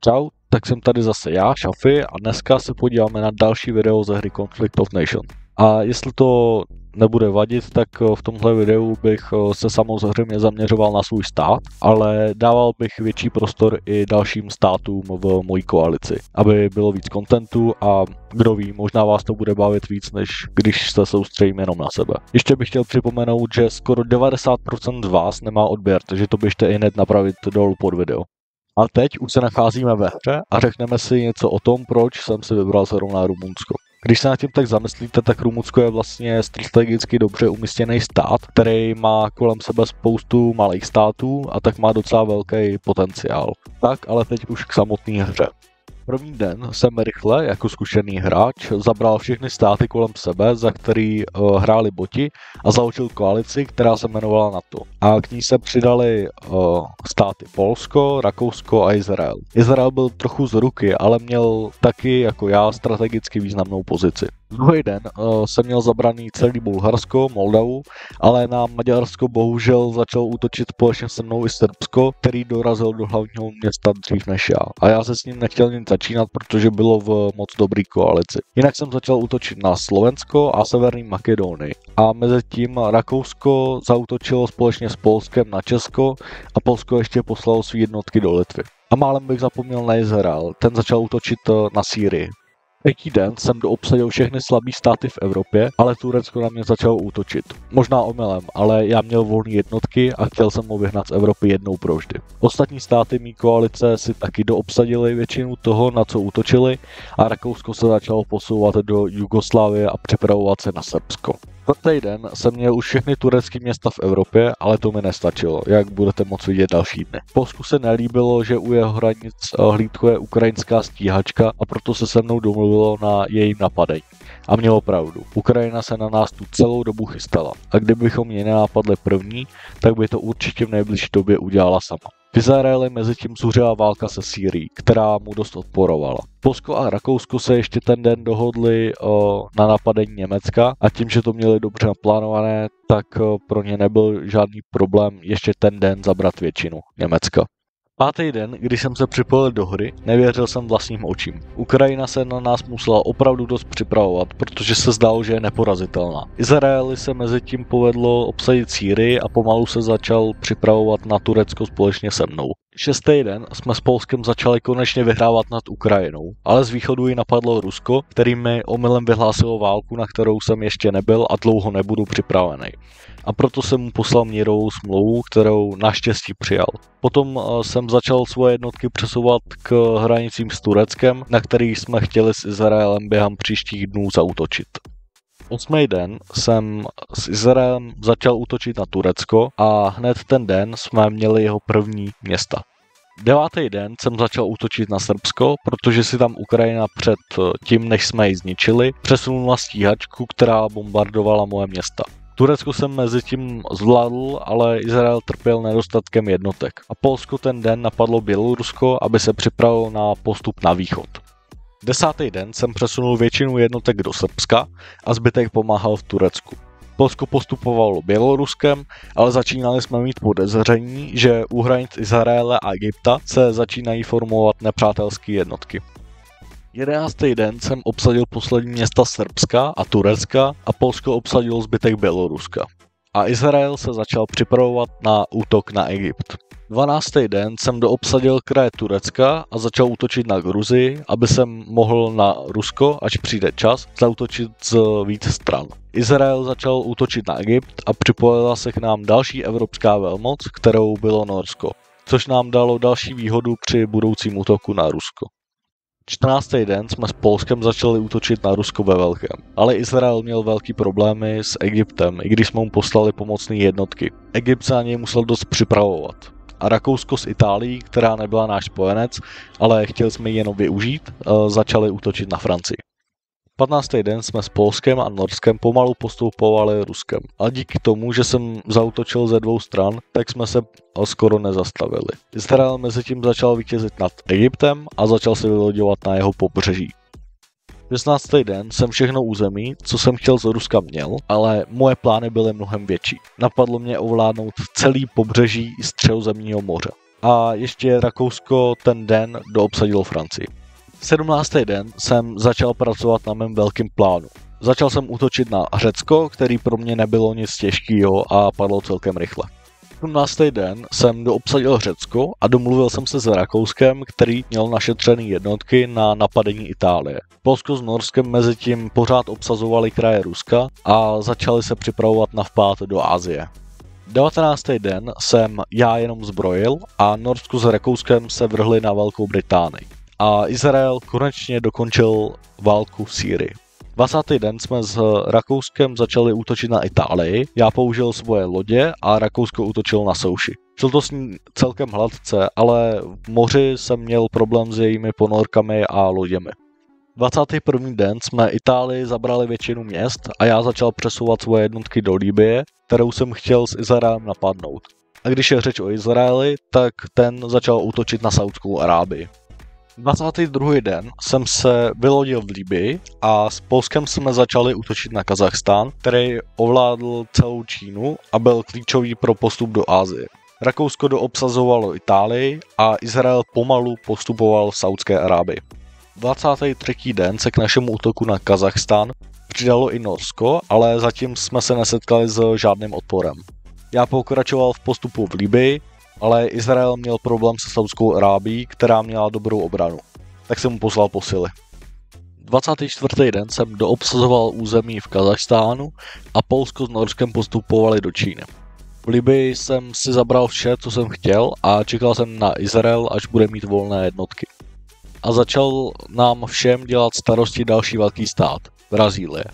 Čau, tak jsem tady zase já, Šafy, a dneska se podíváme na další video ze hry Conflict of Nations. A jestli to nebude vadit, tak v tomhle videu bych se samozřejmě zaměřoval na svůj stát, ale dával bych větší prostor i dalším státům v mojí koalici, aby bylo víc kontentu a kdo ví, možná vás to bude bavit víc, než když se soustředím jenom na sebe. Ještě bych chtěl připomenout, že skoro 90% z vás nemá odběr, takže to běžte i hned napravit dolů pod video. A teď už se nacházíme ve hře a řekneme si něco o tom, proč jsem si vybral zrovna Rumunsko. Když se nad tím tak zamyslíte, tak Rumunsko je vlastně strategicky dobře umístěný stát, který má kolem sebe spoustu malých států a tak má docela velký potenciál. Tak, ale teď už k samotné hře. První den jsem rychle, jako zkušený hráč, zabral všechny státy kolem sebe, za který hráli boti a založil koalici, která se jmenovala NATO. A k ní se přidali státy Polsko, Rakousko a Izrael. Izrael byl trochu z ruky, ale měl taky, jako já, strategicky významnou pozici. Druhý den jsem měl zabraný celý Bulharsko, Moldavu, ale na Maďarsko bohužel začal útočit společně se mnou i Srbsko, který dorazil do hlavního města dřív než já. A já se s ním nechtěl nic začínat, protože bylo v moc dobrý koalici. Jinak jsem začal útočit na Slovensko a Severní Makedonii. A mezi tím Rakousko zaútočilo společně s Polskem na Česko a Polsko ještě poslalo své jednotky do Litvy. A málem bych zapomněl na Izrael, ten začal útočit na Sýrii. Třetí den jsem doobsadil všechny slabý státy v Evropě, ale Turecko na mě začalo útočit. Možná omylem, ale já měl volné jednotky a chtěl jsem ho vyhnat z Evropy jednou provždy. Ostatní státy mý koalice si taky doobsadili většinu toho, na co útočili, a Rakousko se začalo posouvat do Jugoslávie a připravovat se na Srbsko. Čtvrtý den jsem měl už všechny turecké města v Evropě, ale to mi nestačilo, jak budete moct vidět další dny. Polsku se nelíbilo, že u jeho hranic hlídkuje ukrajinská stíhačka, a proto se mnou domluvilo na jejím napadení. A mělo pravdu. Ukrajina se na nás tu celou dobu chystala. A kdybychom ji nenápadli první, tak by to určitě v nejbližší době udělala sama. V Izraeli mezitím zuřila válka se Sýrií, která mu dost odporovala. Polsko a Rakousko se ještě ten den dohodli na napadení Německa a tím, že to měli dobře naplánované, tak pro ně nebyl žádný problém ještě ten den zabrat většinu Německa. Pátý den, když jsem se připojil do hry, nevěřil jsem vlastním očím. Ukrajina se na nás musela opravdu dost připravovat, protože se zdálo, že je neporazitelná. Izraeli se mezi tím povedlo obsadit Sýrii a pomalu se začal připravovat na Turecko společně se mnou. Šestý den jsme s Polskem začali konečně vyhrávat nad Ukrajinou, ale z východu ji napadlo Rusko, který mi omylem vyhlásilo válku, na kterou jsem ještě nebyl a dlouho nebudu připravený. A proto jsem mu poslal mírovou smlouvu, kterou naštěstí přijal. Potom jsem začal svoje jednotky přesouvat k hranicím s Tureckem, na který jsme chtěli s Izraelem během příštích dnů zaútočit. 8. den jsem s Izraelem začal útočit na Turecko a hned ten den jsme měli jeho první města. 9. den jsem začal útočit na Srbsko, protože si tam Ukrajina před tím, než jsme ji zničili, přesunula stíhačku, která bombardovala moje města. Turecko jsem mezi tím zvládl, ale Izrael trpěl nedostatkem jednotek. A Polsko ten den napadlo Bělorusko, aby se připravilo na postup na východ. 10. den jsem přesunul většinu jednotek do Srbska a zbytek pomáhal v Turecku. Polsko postupovalo Běloruskem, ale začínali jsme mít podezření, že u hranic Izraele a Egypta se začínají formovat nepřátelské jednotky. 11. den jsem obsadil poslední města Srbska a Turecka a Polsko obsadilo zbytek Běloruska. A Izrael se začal připravovat na útok na Egypt. 12. den jsem doobsadil kraje Turecka a začal útočit na Gruzii, aby jsem mohl na Rusko, až přijde čas, zaútočit z víc stran. Izrael začal útočit na Egypt a připojila se k nám další evropská velmoc, kterou bylo Norsko, což nám dalo další výhodu při budoucím útoku na Rusko. 14. den jsme s Polskem začali útočit na Rusko ve velkém, ale Izrael měl velký problémy s Egyptem, i když jsme mu poslali pomocné jednotky. Egypt se na něj musel dost připravovat. A Rakousko s Itálií, která nebyla náš spojenec, ale chtěli jsme ji jenom využít, začali útočit na Francii. 15. den jsme s Polskem a Norskem pomalu postupovali Ruskem. A díky tomu, že jsem zaútočil ze dvou stran, tak jsme se skoro nezastavili. Izrael mezitím začal vítězit nad Egyptem a začal se vyloďovat na jeho pobřeží. 16. den jsem všechno území, co jsem chtěl z Ruska měl, ale moje plány byly mnohem větší. Napadlo mě ovládnout celý pobřeží Středozemního moře. a ještě Rakousko ten den doobsadilo Francii. 17. den jsem začal pracovat na mém velkém plánu. Začal jsem útočit na Řecko, který pro mě nebylo nic těžkého a padlo celkem rychle. 17. den jsem doobsadil Řecko a domluvil jsem se s Rakouskem, který měl našetřené jednotky na napadení Itálie. Polsko s Norskem mezi tím pořád obsazovali kraje Ruska a začali se připravovat na vpád do Asie. 19. den jsem já jenom zbrojil a Norsko s Rakouskem se vrhli na Velkou Británii. A Izrael konečně dokončil válku v Sýrii. 20. den jsme s Rakouskem začali útočit na Itálii, já použil svoje lodě a Rakousko útočilo na souši. Šlo to s ní celkem hladce, ale v moři jsem měl problém s jejími ponorkami a loděmi. 21. den jsme Itálii zabrali většinu měst a já začal přesouvat svoje jednotky do Libye, kterou jsem chtěl s Izraelem napadnout. A když je řeč o Izraeli, tak ten začal útočit na Saudskou Arábii. 22. den jsem se vylodil v Libyi a s Polskem jsme začali útočit na Kazachstán, který ovládl celou Čínu a byl klíčový pro postup do Asie. Rakousko doobsazovalo Itálii a Izrael pomalu postupoval v Saudské Arábii. 23. den se k našemu útoku na Kazachstán přidalo i Norsko, ale zatím jsme se nesetkali s žádným odporem. Já pokračoval v postupu v Libyi, ale Izrael měl problém se Saudskou Arábií, která měla dobrou obranu. Tak jsem mu poslal posily. 24. den jsem doobsazoval území v Kazachstánu a Polsko s Norskem postupovali do Číny. V Libyi jsem si zabral vše, co jsem chtěl a čekal jsem na Izrael, až bude mít volné jednotky. A začal nám všem dělat starosti další velký stát, Brazílie.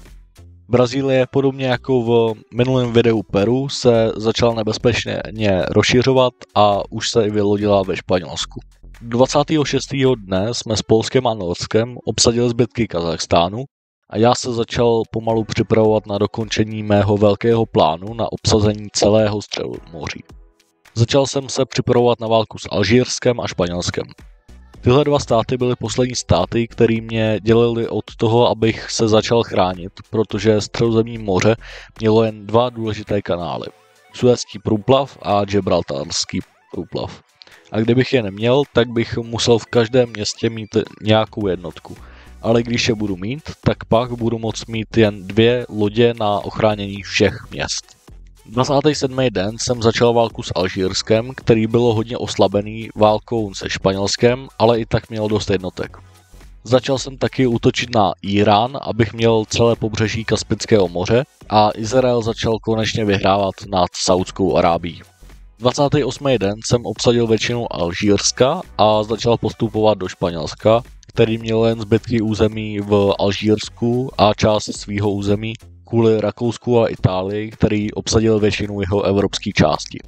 Brazílie, podobně jako v minulém videu Peru, se začala nebezpečně rozšiřovat a už se i vylodila ve Španělsku. 26. dne jsme s Polskem a Norskem obsadili zbytky Kazachstánu a já se začal pomalu připravovat na dokončení mého velkého plánu na obsazení celého Středomoří. Začal jsem se připravovat na válku s Alžírskem a Španělskem. Tyhle dva státy byly poslední státy, které mě dělily od toho, abych se začal chránit, protože Středozemní moře mělo jen dva důležité kanály. Suezský průplav a Gibraltarský průplav. A kdybych je neměl, tak bych musel v každém městě mít nějakou jednotku. Ale když je budu mít, tak pak budu moct mít jen 2 lodě na ochránění všech měst. 27. den jsem začal válku s Alžírskem, který bylo hodně oslabený válkou se Španělskem, ale i tak měl dost jednotek. Začal jsem taky útočit na Irán, abych měl celé pobřeží Kaspického moře a Izrael začal konečně vyhrávat nad Saudskou Arábií. 28. den jsem obsadil většinu Alžírska a začal postupovat do Španělska, který měl jen zbytky území v Alžírsku a část svého území kvůli Rakousku a Itálii, který obsadil většinu jeho evropské části.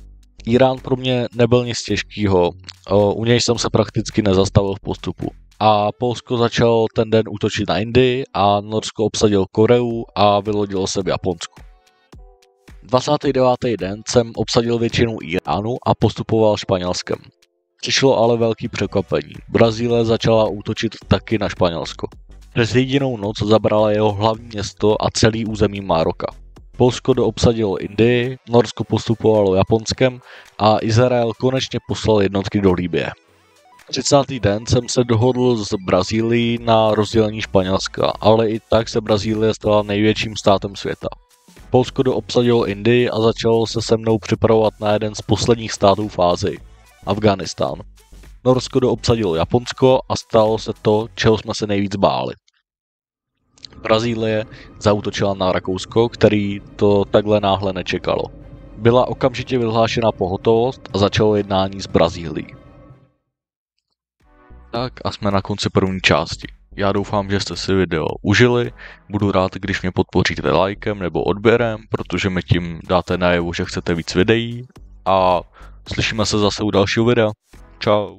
Irán pro mě nebyl nic těžkého, u něj jsem se prakticky nezastavil v postupu. A Polsko začal ten den útočit na Indii a Norsko obsadil Koreu a vylodilo se v Japonsku. 29. den jsem obsadil většinu Iránu a postupoval Španělskem. Přišlo ale velký překvapení. Brazílie začala útočit taky na Španělsko. Přes jedinou noc zabrala jeho hlavní město a celý území Maroka. Polsko doobsadilo Indii, Norsko postupovalo Japonskem a Izrael konečně poslal jednotky do Libye. 30. den jsem se dohodl s Brazílií na rozdělení Španělska, ale i tak se Brazílie stala největším státem světa. Polsko doobsadilo Indii a začalo se mnou připravovat na jeden z posledních států v Asii, Afghánistán. Norsko doobsadilo Japonsko a stalo se to, čeho jsme se nejvíc báli. Brazílie zaútočila na Rakousko, který to takhle náhle nečekalo. Byla okamžitě vyhlášena pohotovost a začalo jednání s Brazílií. Tak a jsme na konci první části. Já doufám, že jste si video užili, budu rád, když mě podpoříte lajkem nebo odběrem, protože mi tím dáte najevo, že chcete víc videí a slyšíme se zase u dalšího videa. Čau.